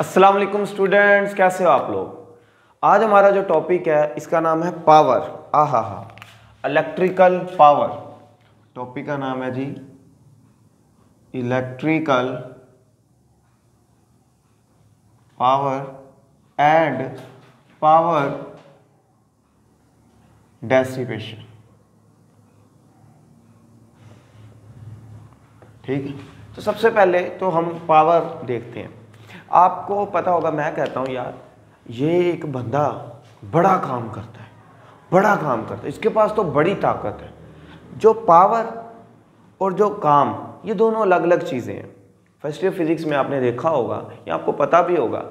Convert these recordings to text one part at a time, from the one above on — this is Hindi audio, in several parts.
अस्सलाम वालेकुम स्टूडेंट्स, कैसे हो आप लोग। आज हमारा जो टॉपिक है इसका नाम है पावर। हा इलेक्ट्रिकल पावर। टॉपिक का नाम है जी electrical power and power dissipation. ठीक है, तो सबसे पहले तो हम पावर देखते हैं। आपको पता होगा, मैं कहता हूँ यार ये एक बंदा बड़ा काम करता है, इसके पास तो बड़ी ताकत है। जो पावर और जो काम, ये दोनों अलग अलग चीज़ें हैं। फर्स्ट ईयर फिजिक्स में आपने देखा होगा या आपको पता भी होगा,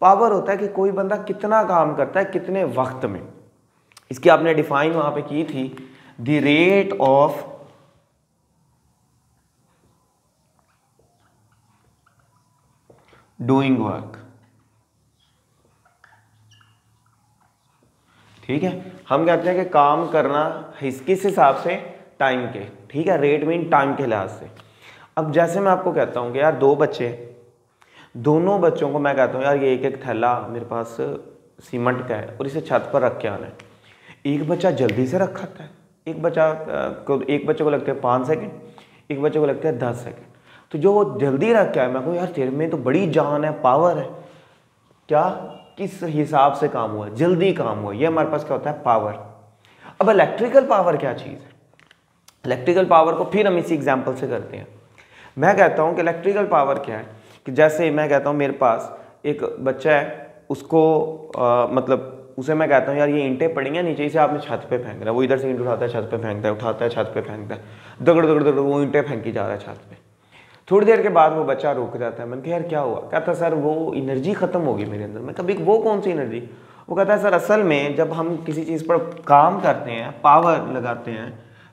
पावर होता है कि कोई बंदा कितना काम करता है कितने वक्त में। इसकी आपने डिफाइन वहाँ पे की थी, the rate of doing work. ठीक है, हम कहते हैं कि काम करना किस हिसाब से, टाइम के। ठीक है, रेट मीन टाइम के लिहाज से। अब जैसे मैं आपको कहता हूँ कि यार दो बच्चे, दोनों बच्चों को मैं कहता हूँ यार ये एक एक थैला मेरे पास सीमेंट का है और इसे छत पर रख के आना है। एक बच्चा जल्दी से रख आता है, एक बच्चे को लगते हैं 5 सेकेंड, एक बच्चे को लगता है 10 सेकेंड। तो जो जल्दी रख के आया, मैं कहूँ यार तेरे में तो बड़ी जान है, पावर है। क्या, किस हिसाब से काम हुआ, जल्दी काम हुआ, ये हमारे पास क्या होता है, पावर। अब इलेक्ट्रिकल पावर क्या चीज़ है। इलेक्ट्रिकल पावर को फिर हम इसी एग्जांपल से करते हैं। मैं कहता हूँ कि इलेक्ट्रिकल पावर क्या है कि जैसे मैं कहता हूँ मेरे पास एक बच्चा है, उसको मतलब उसे मैं कहता हूँ यार ये ईंटें पड़ी हैं नीचे से, आपने छत पे फेंक रहा है। वो इधर से ईंट उठाता है, छत पे फेंकता है, उठाता है, छत पे फेंकता है, दगड़ दगड़ दगड़ वो ईंटें फेंकी जा रहा है छत पे। थोड़ी देर के बाद वो बच्चा रुक जाता है। मैंने कहा यार क्या हुआ। कहता सर वो एनर्जी खत्म होगी मेरे अंदर। मैं कभी वो कौन सी एनर्जी। वो कहता है सर असल में जब हम किसी चीज़ पर काम करते हैं, पावर लगाते हैं,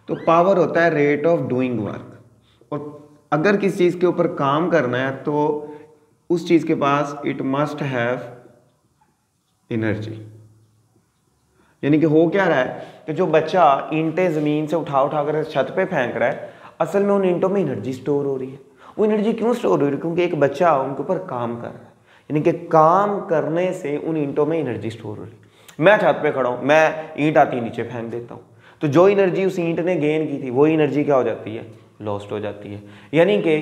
तो पावर होता है रेट ऑफ डूइंग वर्क। और अगर किसी चीज़ के ऊपर काम करना है तो उस चीज़ के पास इट मस्ट हैव एनर्जी। यानी कि हो क्या रहा है कि जो बच्चा ईंटें ज़मीन से उठा उठा कर छत पे फेंक रहा है, असल में उन ईंटों में एनर्जी स्टोर हो रही है। वो एनर्जी क्यों स्टोर हो रही है, क्योंकि एक बच्चा उनके ऊपर काम कर रहा है। यानी कि काम करने से उन ईंटों में एनर्जी स्टोर हो रही है। मैं छत पे खड़ा हूँ, मैं ईंट आती नीचे फेंक देता हूँ, तो जो एनर्जी उस ईंट ने गेन की थी वो एनर्जी क्या हो जाती है, लॉस्ट हो जाती है। यानी कि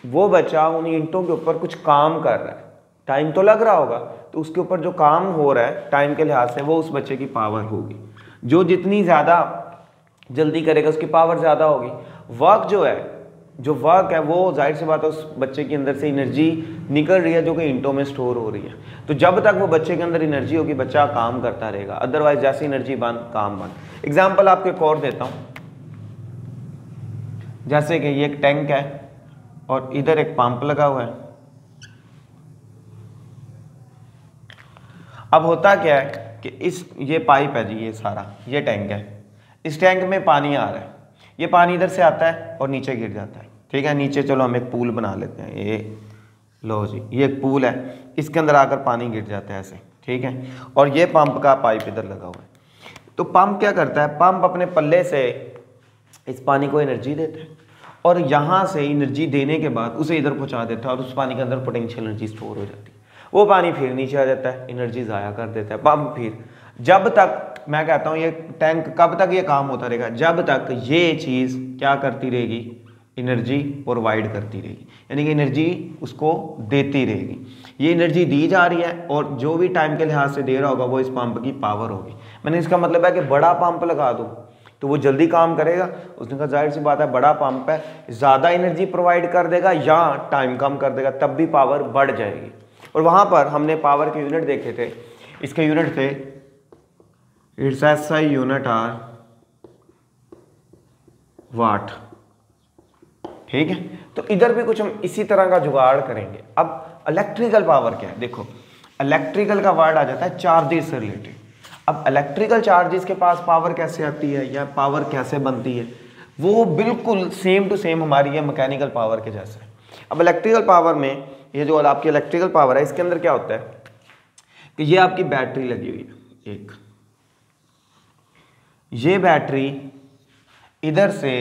वो बच्चा उन ईंटों के ऊपर कुछ काम कर रहा है, टाइम तो लग रहा होगा, तो उसके ऊपर जो काम हो रहा है टाइम के लिहाज से, वो उस बच्चे की पावर होगी। जो जितनी ज़्यादा जल्दी करेगा उसकी पावर ज़्यादा होगी। जो वर्क है वो जाहिर सी बात है उस बच्चे के अंदर से एनर्जी निकल रही है जो कि ईंटों में स्टोर हो रही है। तो जब तक वो बच्चे के अंदर एनर्जी होगी बच्चा काम करता रहेगा, अदरवाइज जैसे एनर्जी बंद काम बंद। एग्जाम्पल आपको एक और देता हूँ, जैसे कि ये एक टैंक है और इधर एक पंप लगा हुआ है। अब होता क्या है कि ये पाइप है जी, ये सारा ये टैंक है, इस टैंक में पानी आ रहा है, ये पानी इधर से आता है और नीचे गिर जाता है। ठीक है, नीचे चलो हम एक पूल बना लेते हैं, ये लो जी ये एक पूल है, इसके अंदर आकर पानी गिर जाता है ऐसे। ठीक है, और ये पंप का पाइप इधर लगा हुआ है। तो पंप क्या करता है, पंप अपने पल्ले से इस पानी को एनर्जी देता है और यहाँ से एनर्जी देने के बाद उसे इधर पहुँचा देता है और उस पानी के अंदर पोटेंशियल एनर्जी स्टोर हो जाती है। वो पानी फिर नीचे आ जाता है, एनर्जी ज़ाया कर देता है पंप। फिर जब तक, मैं कहता हूँ ये टैंक कब तक ये काम होता रहेगा, जब तक ये चीज़ क्या करती रहेगी, एनर्जी प्रोवाइड करती रहेगी, यानी कि एनर्जी उसको देती रहेगी। ये एनर्जी दी जा रही है और जो भी टाइम के लिहाज से दे रहा होगा वो इस पंप की पावर होगी। मैंने इसका मतलब है कि बड़ा पंप लगा दो तो वो जल्दी काम करेगा। उसने कहा जाहिर सी बात है बड़ा पंप है, ज़्यादा एनर्जी प्रोवाइड कर देगा या टाइम कम कर देगा, तब भी पावर बढ़ जाएगी। और वहाँ पर हमने पावर के यूनिट देखे थे, इसके यूनिट थे it's SI unit are watt. ठीक है, तो इधर भी कुछ हम इसी तरह का जुगाड़ करेंगे। अब इलेक्ट्रिकल पावर क्या है, देखो इलेक्ट्रिकल का वर्ड आ जाता है चार्जेस से रिलेटेड। अब इलेक्ट्रिकल चार्जेस के पास पावर कैसे आती है या पावर कैसे बनती है, वो बिल्कुल सेम टू सेम हमारी है मैकेनिकल पावर के जैसे। अब इलेक्ट्रिकल पावर में ये जो आपकी इलेक्ट्रिकल पावर है, इसके अंदर क्या होता है कि ये आपकी बैटरी लगी हुई है एक, ये बैटरी इधर से,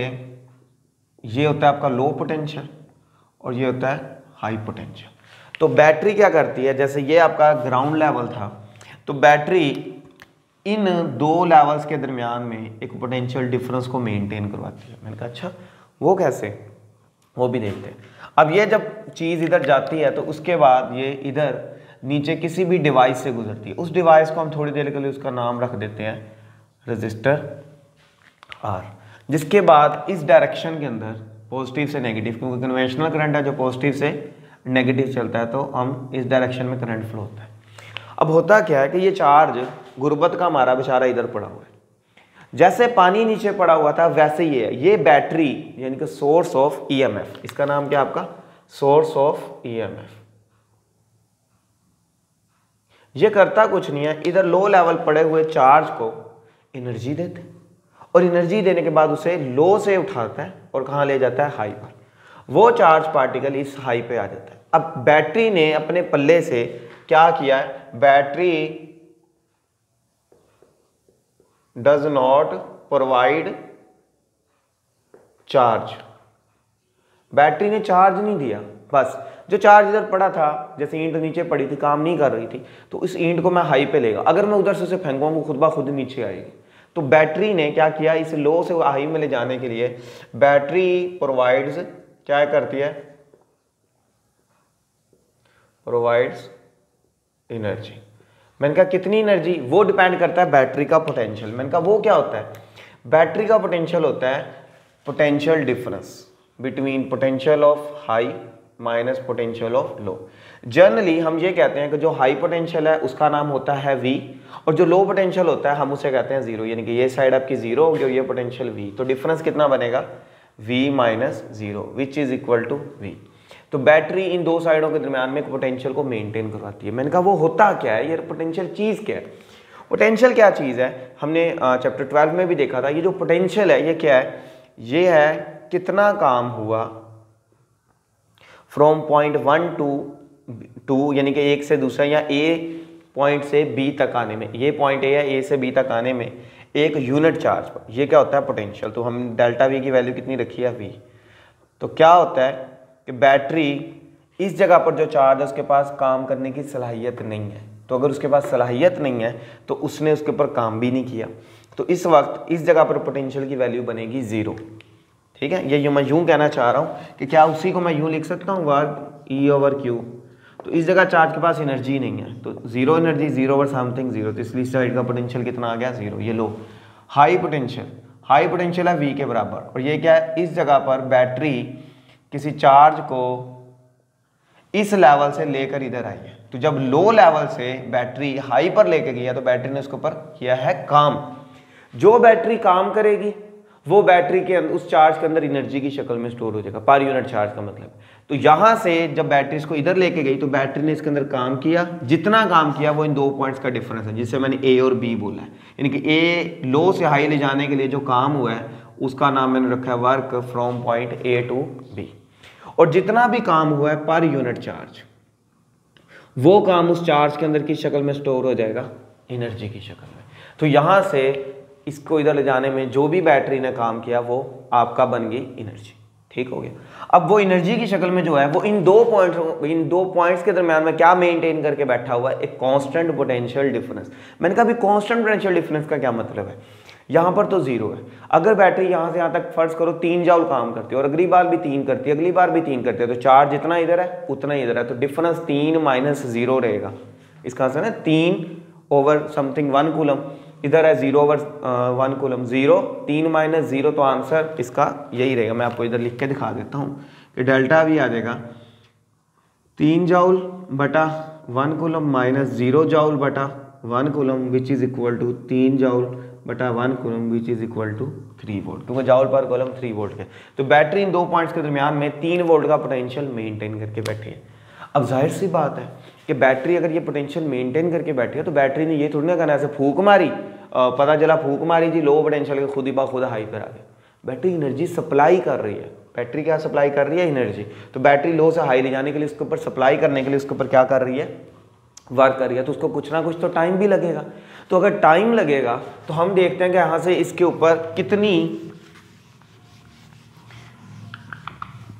ये होता है आपका लो पोटेंशियल और ये होता है हाई पोटेंशियल। तो बैटरी क्या करती है, जैसे ये आपका ग्राउंड लेवल था, तो बैटरी इन दो लेवल्स के दरमियान में एक पोटेंशियल डिफरेंस को मेंटेन करवाती है। मैंने कहा अच्छा वो कैसे, वो भी देखते हैं। अब ये जब चीज़ इधर जाती है तो उसके बाद ये इधर नीचे किसी भी डिवाइस से गुजरती है, उस डिवाइस को हम थोड़ी देर के लिए उसका नाम रख देते हैं रजिस्टर आर, जिसके बाद इस डायरेक्शन के अंदर पॉजिटिव से नेगेटिव, क्योंकि कन्वेंशनल करंट है जो पॉजिटिव से नेगेटिव चलता है, तो हम इस डायरेक्शन में करंट फ्लो होता है। अब होता क्या है कि ये चार्ज गुर्बत का हमारा बेचारा इधर पड़ा हुआ है, जैसे पानी नीचे पड़ा हुआ था वैसे ही है, ये बैटरी यानी कि सोर्स ऑफ ईएमएफ, इसका नाम क्या आपका, सोर्स ऑफ ईएमएफ। ये करता कुछ नहीं है, इधर लो लेवल पड़े हुए चार्ज को एनर्जी देते हैं और एनर्जी देने के बाद उसे लो से उठाता है और कहाँ ले जाता है, हाई पर। वो चार्ज पार्टिकल इस हाई पे आ जाता है। अब बैटरी ने अपने पल्ले से क्या किया है, battery does not provide charge, battery ने चार्ज नहीं दिया, बस जो चार्ज इधर पड़ा था, जैसे ईंट नीचे पड़ी थी काम नहीं कर रही थी, तो इस ईंट को मैं हाई पे लेगा, अगर मैं उधर से उसे फेंकूंगा वो खुद ब खुद नीचे आएगी। तो बैटरी ने क्या किया, इस लो से हाई में ले जाने के लिए बैटरी प्रोवाइड्स, क्या करती है, प्रोवाइड्स एनर्जी। मैंने कहा कितनी एनर्जी, वो डिपेंड करता है बैटरी का पोटेंशियल। मैंने कहा वो क्या होता है, बैटरी का पोटेंशियल होता है potential difference between potential of high minus potential of low. Generally हम ये कहते हैं कि जो हाई पोटेंशियल है उसका नाम होता है V, और जो लो पोटेंशियल होता है हम उसे कहते हैं जीरो, यानी कि ये साइड आपकी जीरो होगी और ये पोटेंशियल V, तो डिफरेंस कितना बनेगा, V minus zero which is equal to V। तो बैटरी इन दो साइडों के दरमियान में एक पोटेंशियल को मेंटेन करवाती है। मैंने कहा वो होता क्या है, ये पोटेंशियल चीज़ क्या है, पोटेंशियल क्या चीज़ है, हमने चैप्टर 12 में भी देखा था। ये जो पोटेंशियल है ये क्या है, ये है कितना काम हुआ फ्रॉम पॉइंट 1 टू 2, यानी कि एक से दूसरा या A पॉइंट से B तक आने में, ये पॉइंट A है, A से B तक आने में एक यूनिट चार्ज पर, ये क्या होता है पोटेंशियल। तो हम डेल्टा V की वैल्यू कितनी रखी है, V। तो क्या होता है कि बैटरी इस जगह पर जो चार्ज है उसके पास काम करने की सलाहियत नहीं है, तो अगर उसके पास सलाहियत नहीं है तो उसने उसके ऊपर काम भी नहीं किया, तो इस वक्त इस जगह पर पोटेंशियल की वैल्यू बनेगी ज़ीरो। ठीक है, ये मैं यूँ कहना चाह रहा हूँ कि क्या उसी को मैं यूँ लिख सकता हूँ, वर्क E/Q। तो इस जगह चार्ज के पास एनर्जी नहीं है, तो zero energy, zero over something zero, तो इसलिए इस साइड का पोटेंशियल कितना आ गया, जीरो। ये लो हाई पोटेंशियल है V के बराबर, और ये क्या है, इस जगह पर बैटरी किसी चार्ज को इस लेवल से लेकर इधर आई है, तो जब लो लेवल से बैटरी हाई पर लेकर गई है तो बैटरी ने उसके ऊपर किया है काम। जो बैटरी काम करेगी वो बैटरी के अंदर उस चार्ज के अंदर एनर्जी की शक्ल में स्टोर हो जाएगा, पर यूनिट चार्ज का मतलब। तो यहाँ से जब बैटरी इसको इधर लेके गई तो बैटरी ने इसके अंदर काम किया, जितना काम किया वो इन दो पॉइंट्स का डिफरेंस है, जिससे मैंने A और B बोला है, यानी कि A लो से हाई ले जाने के लिए जो काम हुआ है उसका नाम मैंने रखा है work from point A to B। और जितना भी काम हुआ है पर यूनिट चार्ज, वो काम उस चार्ज के अंदर की शक्ल में स्टोर हो जाएगा, एनर्जी की शक्ल में। तो यहाँ से इसको इधर ले जाने में जो भी बैटरी ने काम किया वो आपका बन गई एनर्जी। ठीक हो गया। अब वो एनर्जी की शक्ल में जो है वो इन दो पॉइंट्स के दरमियान में क्या मेंटेन करके बैठा हुआ है, एक कांस्टेंट पोटेंशियल डिफरेंस। मैंने कहा अभी कांस्टेंट पोटेंशियल डिफरेंस का क्या मतलब है, यहाँ पर तो जीरो है, अगर बैटरी यहाँ से यहाँ तक फर्ज करो 3 जूल काम करती है और अगली बार भी 3 करती है, अगली बार भी 3 करती है, तो चार्ज जितना इधर है उतना ही इधर है, तो डिफरेंस 3 माइनस जीरो रहेगा। इसका आंसर है 3 ओवर समथिंग 1 कूलम, इधर है 0 ओवर 1 कूलम, 0 3 माइनस 0, तो आंसर इसका यही रहेगा। मैं आपको इधर लिख के दिखा देता हूँ कि डेल्टा भी आ जाएगा 3 जूल बटा 1 कूलम माइनस 0 जूल बटा 1 coulomb which is equal to 3 joule बटा 1 coulomb which is equal to 3 volt, क्योंकि जूल पर कूलम 3 वोल्ट के। तो बैटरी इन दो पॉइंट्स के दरमियान में 3 वोल्ट का पोटेंशियल मेंटेन करके बैठी है। अब जाहिर सी बात है कि बैटरी अगर ये पोटेंशियल मेंटेन करके बैठी है तो बैटरी ने ये थोड़ी ना करना ऐसे फूक मारी, पता चला फूक मारी जी लो पोटेंशियल के खुद ही खुद हाई पर आ गया। बैटरी एनर्जी सप्लाई कर रही है, बैटरी क्या सप्लाई कर रही है, एनर्जी। तो बैटरी लो से हाई ले जाने के लिए उसके ऊपर सप्लाई करने के लिए उसके ऊपर क्या कर रही है, वर्क कर रही है, तो उसको कुछ ना कुछ तो टाइम भी लगेगा। तो अगर टाइम लगेगा तो हम देखते हैं कि यहाँ से इसके ऊपर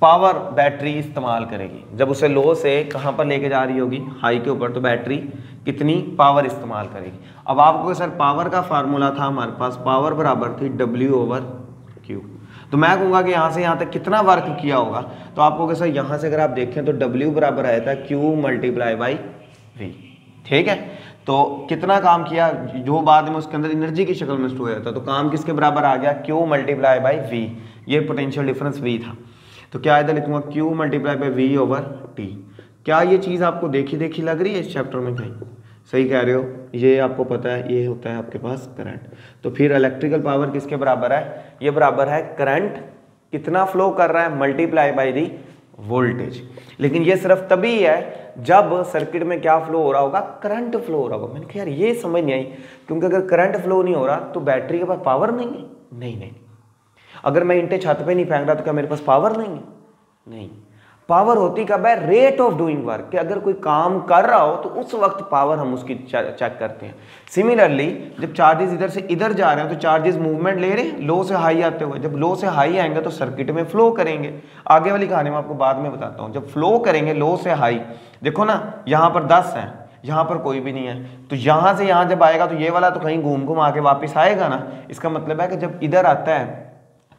पावर बैटरी इस्तेमाल करेगी। जब उसे लो से कहाँ पर लेके जा रही होगी, हाई के ऊपर, तो बैटरी कितनी पावर इस्तेमाल करेगी। अब आपको सर पावर का फार्मूला था हमारे पास, पावर बराबर थी W/Q। तो मैं कहूँगा कि यहाँ से यहाँ तक कितना वर्क किया होगा, तो आपको सर यहाँ से अगर आप देखें तो W बराबर आया था Q × V। ठीक है, तो कितना काम किया, जो बाद में उसके अंदर एनर्जी की शक्ल में स्टोर होता, तो काम किसके बराबर आ गया, Q × V। ये पोटेंशियल डिफरेंस V था। तो क्या इधर लिखूंगा, Q × V/T। क्या ये चीज़ आपको देखी लग रही है इस चैप्टर में कहीं? सही कह रहे हो, ये आपको पता है, ये होता है आपके पास करंट। तो फिर इलेक्ट्रिकल पावर किसके बराबर है, ये बराबर है करंट कितना फ्लो कर रहा है मल्टीप्लाई बाय दी वोल्टेज। लेकिन ये सिर्फ तभी है जब सर्किट में क्या फ्लो हो रहा होगा, करंट फ्लो हो रहा होगा। मैंने कहा यार ये समझ नहीं आई, क्योंकि अगर करंट फ्लो नहीं हो रहा तो बैटरी के पास पावर नहीं है। नहीं, अगर मैं ईंटें छत पे नहीं फेंक रहा तो क्या मेरे पास पावर नहीं है? नहीं, पावर होती कब है, रेट ऑफ डूइंग वर्क, कि अगर कोई काम कर रहा हो तो उस वक्त पावर हम उसकी चेक करते हैं। सिमिलरली जब चार्जेस इधर से इधर जा रहे हैं तो चार्जेस मूवमेंट ले रहे हैं लो से हाई आते हुए, जब लो से हाई आएंगे तो सर्किट में फ्लो करेंगे। आगे वाली कहानी में आपको बाद में बताता हूँ। जब फ्लो करेंगे लो से हाई, देखो ना यहाँ पर 10 है, यहाँ पर कोई भी नहीं है, तो यहाँ से यहाँ जब आएगा तो ये वाला तो कहीं घूम आके वापस आएगा ना। इसका मतलब है कि जब इधर आता है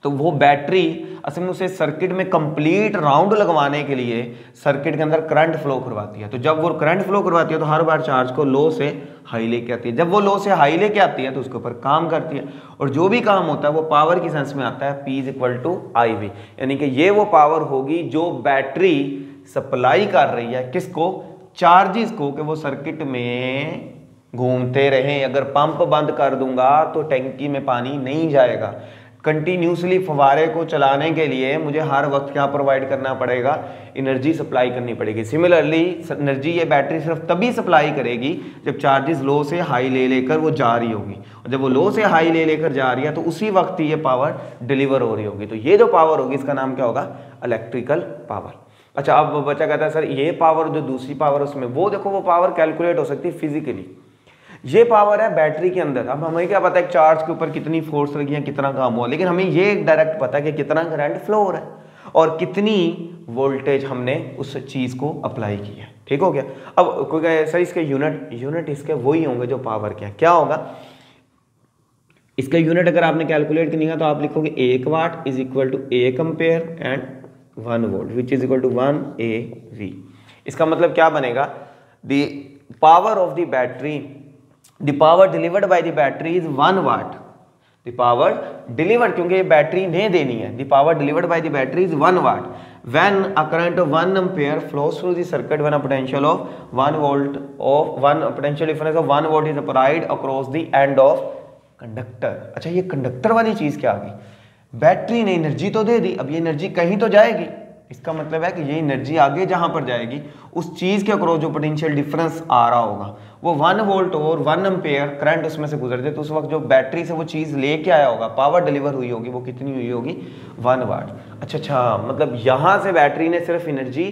तो वो बैटरी असल में उसे सर्किट में कंप्लीट राउंड लगवाने के लिए सर्किट के अंदर करंट फ्लो करवाती है। तो जब वो करंट फ्लो करवाती है तो हर बार चार्ज को लो से हाई लेके आती है। जब वो लो से हाई लेके आती है तो उसके ऊपर काम करती है, और जो भी काम होता है वो पावर की सेंस में आता है, P = IV। यानी कि ये वो पावर होगी जो बैटरी सप्लाई कर रही है किसको, चार्जेस को, कि वो सर्किट में घूमते रहें। अगर पंप बंद कर दूंगा तो टैंकी में पानी नहीं जाएगा। कंटिन्यूसली फव्वारे को चलाने के लिए मुझे हर वक्त क्या प्रोवाइड करना पड़ेगा, एनर्जी सप्लाई करनी पड़ेगी। सिमिलरली एनर्जी ये बैटरी सिर्फ तभी सप्लाई करेगी जब चार्जेस लो से हाई ले लेकर वो जा रही होगी, और जब वो लो से हाई ले लेकर जा रही है तो उसी वक्त ये पावर डिलीवर हो रही होगी। तो ये जो पावर होगी इसका नाम क्या होगा, इलेक्ट्रिकल पावर। अच्छा, अब बच्चा कहता है सर ये पावर जो दूसरी पावर उसमें, वो देखो वो पावर कैलकुलेट हो सकती है फिजिकली। ये पावर है बैटरी के अंदर। अब हमें क्या पता है चार्ज के ऊपर कितनी फोर्स लगी है, कितना काम हुआ, लेकिन हमें ये डायरेक्ट पता है कि कितना करंट फ्लो हो रहा है और कितनी वोल्टेज हमने उस चीज को अप्लाई की है। ठीक हो गया। अब कोई कहे सर इसके यूनिट इसके वही होंगे जो पावर के, क्या होगा इसका यूनिट? अगर आपने कैलकुलेट करनी है तो आप लिखोगे 1 watt = 1 ampere and 1 volt which is equal to 1 AV। इसका मतलब क्या बनेगा, the power of the battery, the power delivered by the battery is 1 watt। the power delivered, क्योंकि ये बैटरी ने देनी है, the power delivered by the battery is 1 watt when a current of 1 ampere flows through the circuit when a potential of 1 volt of 1 potential difference of 1 volt is applied across the end of conductor। अच्छा, ये कंडक्टर वाली चीज क्या आ गई, बैटरी ने एनर्जी तो दे दी, अब ये एनर्जी कहीं तो जाएगी। इसका मतलब है कि ये एनर्जी आगे जहां पर जाएगी उस चीज के अक्रॉस जो पोटेंशियल डिफरेंस आ रहा होगा वो 1 वोल्ट और 1 एम्पेयर करंट उसमें से गुजरते, तो उस वक्त जो बैटरी से वो चीज लेके आया होगा, पावर डिलीवर हुई होगी, वो कितनी हुई होगी, 1 वाट। अच्छा, मतलब यहां से बैटरी ने सिर्फ एनर्जी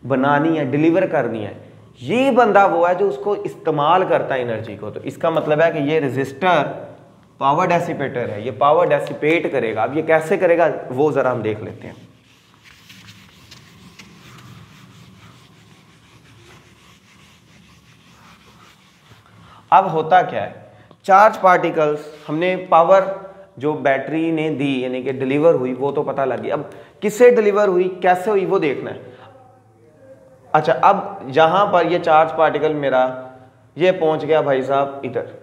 बनानी है, डिलीवर करनी है। ये बंदा वो है जो उसको इस्तेमाल करता है एनर्जी को। तो इसका मतलब है कि ये रेजिस्टर पावर डेसिपेटर है, ये पावर डेसिपेट करेगा। अब ये कैसे करेगा वो जरा हम देख लेते हैं। अब होता क्या है, चार्ज पार्टिकल्स हमने पावर जो बैटरी ने दी यानी कि डिलीवर हुई वो तो पता लगी, अब किससे डिलीवर हुई, कैसे हुई वो देखना है। अच्छा, अब जहां पर ये चार्ज पार्टिकल मेरा ये पहुंच गया भाई साहब इधर,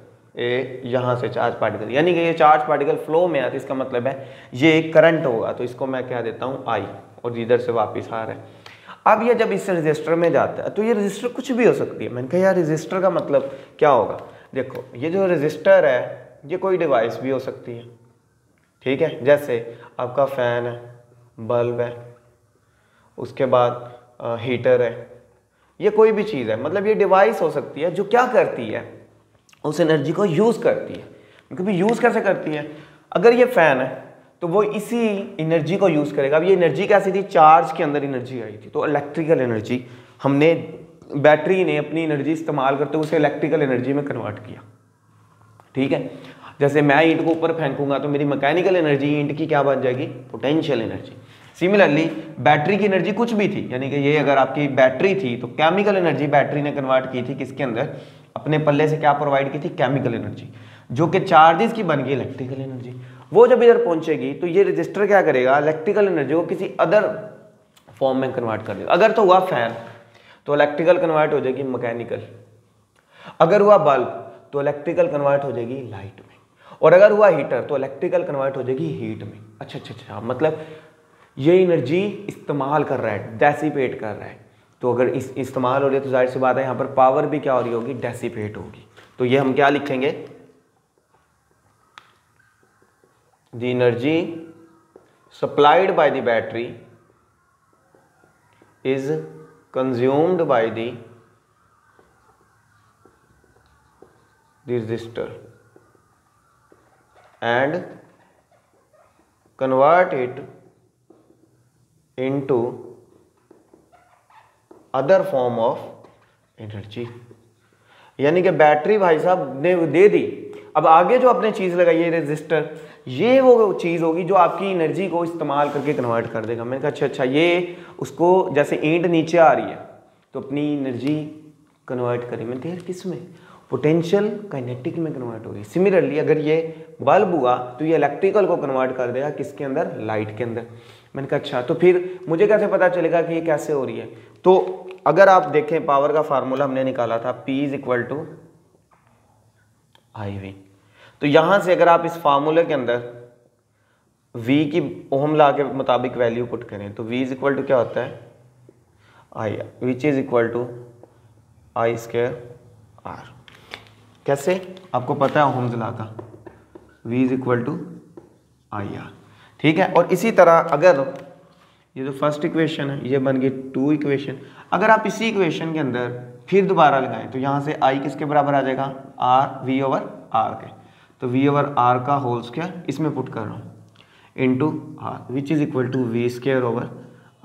यहां से चार्ज पार्टिकल, यानी कि ये चार्ज पार्टिकल फ्लो में आते, इसका मतलब है ये करंट होगा, तो इसको मैं क्या देता हूं I, और इधर से वापस आ रहा है। अब ये जब इस रजिस्टर में जाता है तो ये रजिस्टर कुछ भी हो सकती है। मैंने कहा यार रजिस्टर का मतलब क्या होगा, देखो ये जो रजिस्टर है ये कोई डिवाइस भी हो सकती है। ठीक है, जैसे आपका फैन है, बल्ब है, उसके बाद हीटर है, ये कोई भी चीज़ है, मतलब ये डिवाइस हो सकती है जो क्या करती है, उस एनर्जी को यूज़ करती है। क्योंकि यूज़ कैसे करती है, अगर ये फैन है तो वो इसी एनर्जी को यूज़ करेगा। अब ये एनर्जी कैसी थी, चार्ज के अंदर एनर्जी आई थी, तो इलेक्ट्रिकल एनर्जी हमने बैटरी ने अपनी एनर्जी इस्तेमाल करते हुए उसे इलेक्ट्रिकल एनर्जी में कन्वर्ट किया। ठीक है, जैसे मैं ईंट को ऊपर फेंकूंगा तो मेरी मैकेनिकल एनर्जी ईंट की क्या बन जाएगी, पोटेंशियल एनर्जी। सिमिलरली बैटरी की एनर्जी कुछ भी थी, यानी कि ये अगर आपकी बैटरी थी तो केमिकल एनर्जी बैटरी ने कन्वर्ट की थी किसके अंदर, अपने पल्ले से क्या प्रोवाइड की थी, केमिकल एनर्जी, जो कि चार्जेस की बन गई इलेक्ट्रिकल एनर्जी। वो जब इधर पहुंचेगी तो ये रजिस्टर क्या करेगा, इलेक्ट्रिकल एनर्जी को किसी अदर फॉर्म में कन्वर्ट कर देगा। अगर तो हुआ फैन तो इलेक्ट्रिकल कन्वर्ट हो जाएगी मैकेनिकल, अगर हुआ बल्ब तो इलेक्ट्रिकल कन्वर्ट हो जाएगी लाइट में, और अगर हुआ हीटर तो इलेक्ट्रिकल कन्वर्ट हो जाएगी हीट में। अच्छा, मतलब ये एनर्जी इस्तेमाल कर रहा है, डेसिपेट कर रहा है। तो अगर इस्तेमाल हो रही है तो जाहिर सी बात है यहाँ पर पावर भी क्या हो रही होगी, डेसिपेट होगी। तो ये हम क्या लिखेंगे, the energy supplied by the battery is consumed by the resistor and convert it into other form of energy। यानी कि बैटरी भाई साहब ने दे दी, अब आगे जो आपने चीज लगाई है रेजिस्टर, ये वो चीज होगी जो आपकी एनर्जी को इस्तेमाल करके कन्वर्ट कर देगा। मैंने कहा अच्छा, ये उसको जैसे ईंट नीचे आ रही है तो अपनी एनर्जी कन्वर्ट करें, मैंने कहा किस में, पोटेंशियल काइनेटिक में कन्वर्ट होगी। सिमिलरली अगर ये बल्ब हुआ तो ये इलेक्ट्रिकल को कन्वर्ट कर देगा किसके अंदर, लाइट के अंदर। मैंने कहा अच्छा, तो फिर मुझे कैसे पता चलेगा कि ये कैसे हो रही है। तो अगर आप देखें पावर का फार्मूला हमने निकाला था P is equal to IV। तो यहां से अगर आप इस फार्मूले के अंदर V की ओम लॉ के मुताबिक वैल्यू पुट करें तो V इज इक्वल टू क्या होता है, I, which is equal to I square R। कैसे, आपको पता है ओम्स लॉ का, V is equal to IR, ठीक है। और इसी तरह अगर ये जो फर्स्ट इक्वेशन है ये बन गई 2 इक्वेशन, अगर आप इसी इक्वेशन के अंदर फिर दोबारा लगाएं तो यहाँ से I किसके बराबर आ जाएगा, R V ओवर R के, तो V ओवर R का होल स्क्वायर इसमें पुट कर रहा हूँ into R which is equal to V square over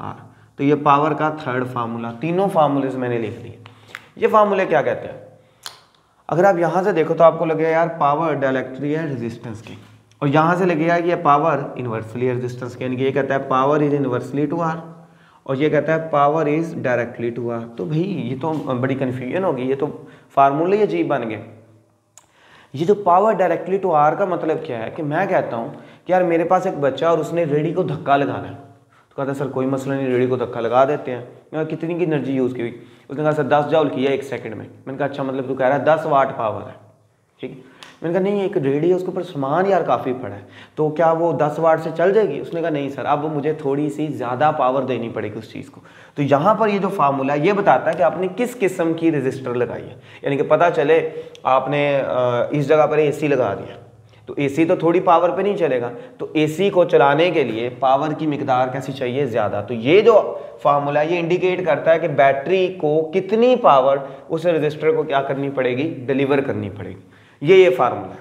R। तो ये पावर का थर्ड फार्मूला, तीनों फार्मूले मैंने लिख दिए। ये फार्मूले क्या कहते हैं, अगर आप यहाँ से देखो तो आपको लगेगा यार पावर डायरेक्टली है रेजिस्टेंस की, और यहाँ से लगेगा कि ये पावर इन्वर्सली है रेजिस्टेंस की, यानी कि ये कहता है power is inversely to R और ये कहता है power is directly to R। तो भाई ये तो बड़ी कन्फ्यूजन होगी, ये तो फार्मूले ही अजीब बन गए। ये जो पावर डायरेक्टली टू R का मतलब क्या है कि मैं कहता हूँ कि यार मेरे पास एक बच्चा और उसने रेडी को धक्का लगाना है, तो कहता है सर कोई मसला नहीं, रेडी को धक्का लगा देते हैं। कितनी की एनर्जी यूज़ की हुई, उसने कहा सर 10 जूल किया 1 सेकंड में। मैंने कहा अच्छा, मतलब तू कह रहा है 10 वाट पावर है, ठीक है। मैंने कहा नहीं, एक रेडी है उसके ऊपर सामान यार काफ़ी पड़ा है, तो क्या वो 10 वाट से चल जाएगी। उसने कहा नहीं सर, अब मुझे थोड़ी सी ज़्यादा पावर देनी पड़ेगी उस चीज़ को। तो यहाँ पर ये जो फार्मूला है ये बताता है कि आपने किस किस्म की रजिस्टर लगाई है, यानी कि पता चले आपने इस जगह पर AC लगा दिया तो AC तो थोड़ी पावर पे नहीं चलेगा, तो AC को चलाने के लिए पावर की मिकदार कैसी चाहिए, ज़्यादा। तो ये जो फार्मूला ये इंडिकेट करता है कि बैटरी को कितनी पावर उस रजिस्टर को क्या करनी पड़ेगी, डिलीवर करनी पड़ेगी। ये फार्मूला है,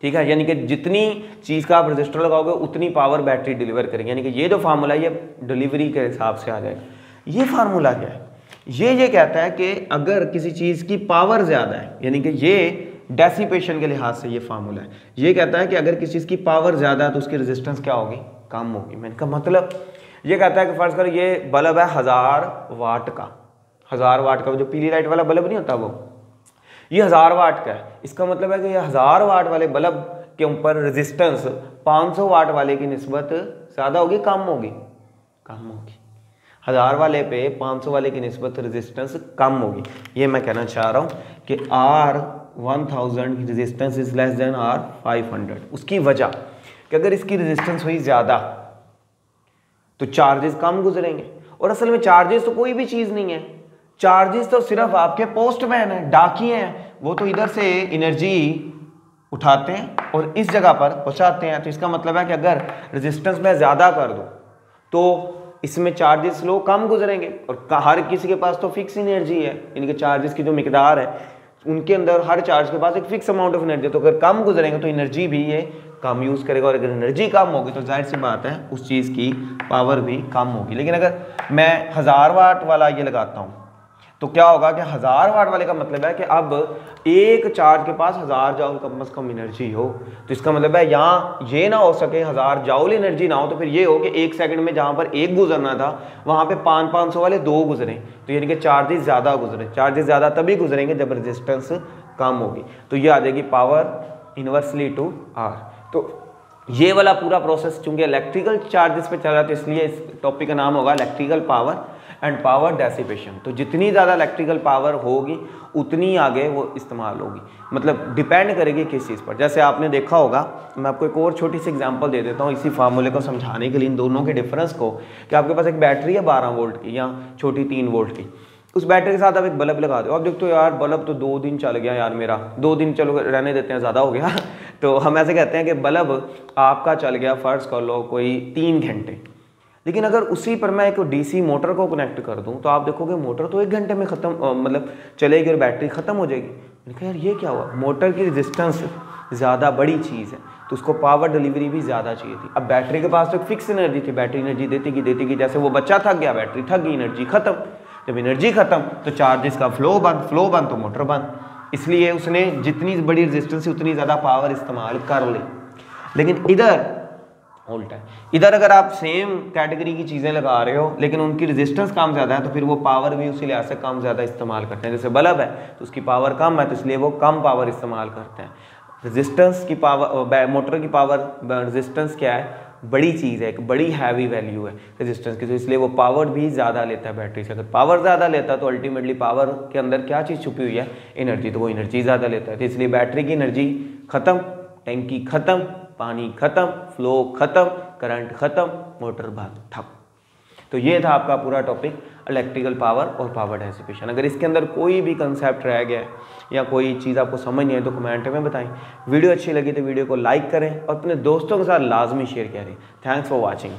ठीक है। यानी कि जितनी चीज़ का आप रजिस्टर लगाओगे उतनी पावर बैटरी डिलीवर करेगी, यानी कि ये जो फार्मूला है ये डिलीवरी के हिसाब से आ जाएगा। ये फार्मूला क्या है, ये कहता है कि अगर किसी चीज़ की पावर ज़्यादा है, यानी कि ये डेसिपेशन के लिहाज से ये फार्मूला है, ये कहता है कि अगर किसी चीज़ की पावर ज़्यादा है तो उसकी रेजिस्टेंस क्या होगी, कम होगी। मैंने कहा मतलब ये कहता है कि फर्ज करो ये बल्ब है 1000 वाट का, 1000 वाट का, जो पीली लाइट वाला बल्ब नहीं होता वो, ये 1000 वाट का है। इसका मतलब है कि ये 1000 वाट वाले बल्ब के ऊपर रेजिस्टेंस 500 वाट वाले की निस्बत ज़्यादा होगी, कम होगी, कम होगी। 1000 वाले पे 500 वाले की निस्बत रेजिस्टेंस कम होगी। ये मैं कहना चाह रहा हूँ कि R1000 की resistance is less than R500। उसकी वजह कि अगर इसकी रेजिस्टेंस हुई ज़्यादा तो चार्जेस कम गुजरेंगे, और असल में चार्जेस तो कोई भी चीज़ नहीं है, चार्जेस तो सिर्फ आपके पोस्टमैन है, डाकिए हैं, वो तो इधर से एनर्जी उठाते हैं और इस जगह पर पहुँचाते हैं। तो इसका मतलब है कि अगर रेजिस्टेंस मैं ज़्यादा कर दूँ तो इसमें चार्जेस लो कम गुजरेंगे, और हर किसी के पास तो फिक्स एनर्जी है, इनके चार्जेस की जो मिकदार है उनके अंदर हर चार्ज के पास एक फिक्स अमाउंट ऑफ एनर्जी, तो अगर कम गुजरेंगे तो एनर्जी भी ये कम यूज़ करेगा, और अगर एनर्जी कम होगी तो जाहिर सी बात है उस चीज़ की पावर भी कम होगी। लेकिन अगर मैं 1000 वाट वाला ये लगाता हूँ तो क्या होगा कि 1000 वाट वाले का मतलब है कि अब एक चार्ज के पास 1000 जाउल कम से कम एनर्जी हो। तो इसका मतलब है यहाँ ये ना हो सके 1000 जाउल एनर्जी ना हो, तो फिर ये हो कि एक सेकंड में जहाँ पर एक गुजरना था वहाँ पे 500 वाले 2 गुजरे, तो यानी कि चार्जेस ज़्यादा गुजरे। चार्जेस ज़्यादा तभी गुजरेंगे जब रेजिस्टेंस कम होगी, तो ये आ जाएगी पावर इन्वर्सली टू आर। तो ये वाला पूरा प्रोसेस चूंकि इलेक्ट्रिकल चार्जेस पे चल रहा है तो इसलिए इस टॉपिक का नाम होगा electrical power and power dissipation. तो जितनी ज़्यादा इलेक्ट्रिकल पावर होगी उतनी आगे वो इस्तेमाल होगी, मतलब डिपेंड करेगी किस चीज़ पर। जैसे आपने देखा होगा, मैं आपको एक और छोटी सी एग्जांपल दे देता हूँ इसी फार्मूले को समझाने के लिए, इन दोनों के डिफरेंस को, कि आपके पास एक बैटरी है 12 वोल्ट की या छोटी 3 वोल्ट की, उस बैटरी के साथ आप एक बल्ब लगा दो। अब देखते हो यार बल्ब तो 2 दिन चल गया यार, मेरा 2 दिन चलो रहने देते हैं, ज़्यादा हो गया तो हम ऐसे कहते हैं कि बल्ब आपका चल गया फ़र्ज़ कर लो कोई 3 घंटे, लेकिन अगर उसी पर मैं एक डीसी मोटर को कनेक्ट कर दूं तो आप देखोगे मोटर तो 1 घंटे में ख़त्म मतलब चलेगी और बैटरी ख़त्म हो जाएगी। मैंने कहा यार ये क्या हुआ, मोटर की रेजिस्टेंस ज़्यादा बड़ी चीज़ है तो उसको पावर डिलीवरी भी ज़्यादा चाहिए थी। अब बैटरी के पास तो एक फिक्स एनर्जी थी, बैटरी एनर्जी देती गई, जैसे वो बच्चा थक गया, बैटरी थक गई, एनर्जी खत्म। जब एनर्जी खत्म तो चार्जेस का फ्लो बंद तो मोटर बंद, इसलिए उसने जितनी बड़ी रेजिस्टेंस है उतनी ज़्यादा पावर इस्तेमाल कर ली। लेकिन इधर उल्टा है, इधर अगर आप सेम कैटेगरी की चीज़ें लगा रहे हो लेकिन उनकी रेजिस्टेंस कम ज़्यादा है तो फिर वो पावर भी उसी लिहाज से कम ज़्यादा इस्तेमाल करते हैं। जैसे बल्ब है तो उसकी पावर कम है तो इसलिए वो कम पावर इस्तेमाल करते हैं। रेजिस्टेंस की पावर, मोटर की पावर, रेजिस्टेंस क्या है, बड़ी चीज़ है, एक बड़ी हैवी वैल्यू है रेजिस्टेंस की, तो इसलिए वो पावर भी ज़्यादा लेता है बैटरी से। अगर पावर ज़्यादा लेता है तो अल्टीमेटली पावर के अंदर क्या चीज़ छुपी हुई है, एनर्जी, तो वो एनर्जी ज़्यादा लेता है। तो इसलिए बैटरी की एनर्जी ख़त्म, टैंकी ख़त्म, पानी ख़त्म, फ्लो ख़त्म, करंट ख़त्म, मोटर बंद, ठप। तो ये था आपका पूरा टॉपिक इलेक्ट्रिकल पावर और पावर डेसिपेशन। अगर इसके अंदर कोई भी कंसेप्ट रह गया है या कोई चीज़ आपको समझ नहीं है तो कमेंट में बताएं। वीडियो अच्छी लगी तो वीडियो को लाइक करें और अपने दोस्तों के साथ लाजमी शेयर करें। Thanks for watching.